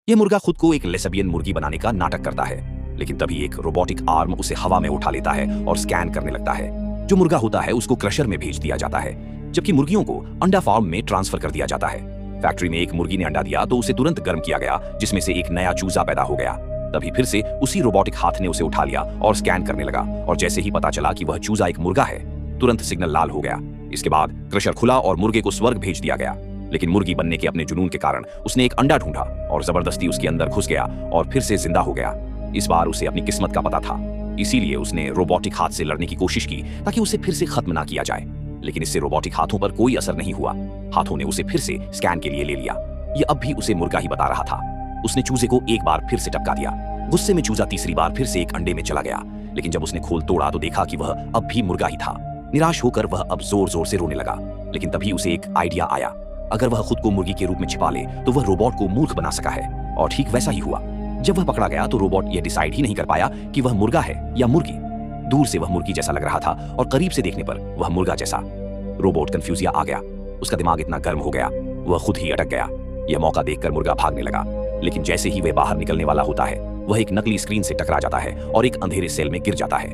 यह मुर्गा खुद को एक लेस्बियन मुर्गी बनाने का नाटक करता है, लेकिन तभी एक रोबोटिक आर्म उसे हवा में उठा लेता है और स्कैन करने लगता है। जो मुर्गा होता है उसको क्रशर में भेज दिया जाता है, जबकि मुर्गियों को अंडा फार्म में ट्रांसफर कर दिया जाता है। फैक्ट्री में एक मुर्गी ने अंडा दिया तो उसे तुरंत गर्म किया गया, जिसमें से एक नया चूजा पैदा हो गया। तभी फिर से उसी रोबोटिक हाथ ने उसे उठा लिया और स्कैन करने लगा, और जैसे ही पता चला कि वह चूजा एक मुर्गा है, तुरंत सिग्नल लाल हो गया। इसके बाद क्रशर खुला और मुर्गे को स्वर्ग भेज दिया गया। लेकिन मुर्गी बनने के अपने जुनून के कारण उसने एक अंडा ढूंढा और जबरदस्ती उसके अंदर घुस गया और फिर से जिंदा हो गया। इस बार उसे अपनी किस्मत का पता था, इसीलिए उसने रोबोटिक हाथ से लड़ने की कोशिश की ताकि उसे फिर से खत्म ना किया जाए। लेकिन इससे रोबोटिक हाथों पर कोई असर नहीं हुआ। हाथों ने उसे फिर से स्कैन के लिए ले लिया। ये अब भी उसे मुर्गा ही बता रहा था। उसने चूजे को एक बार फिर से टपका दिया। गुस्से में चूजा तीसरी बार फिर से एक अंडे में चला गया, लेकिन जब उसने खोल तोड़ा तो देखा कि वह अब भी मुर्गा ही था। निराश होकर वह अब जोर जोर से रोने लगा, लेकिन तभी उसे एक आइडिया आया। अगर वह खुद को मुर्गी के रूप में छिपा ले तो वह रोबोट को मूर्ख बना सका है, और ठीक वैसा ही हुआ। जब वह पकड़ा गया तो रोबोट यह डिसाइड ही नहीं कर पाया कि वह मुर्गा है या मुर्गी। दूर से वह मुर्गी जैसा लग रहा था और करीब से देखने पर वह मुर्गा जैसा। रोबोट कंफ्यूजिया आ गया। उसका दिमाग इतना गर्म हो गया, वह खुद ही अटक गया। यह मौका देखकर मुर्गा भागने लगा, लेकिन जैसे ही वह बाहर निकलने वाला होता है, वह एक नकली स्क्रीन से टकरा जाता है और एक अंधेरे सेल में गिर जाता है।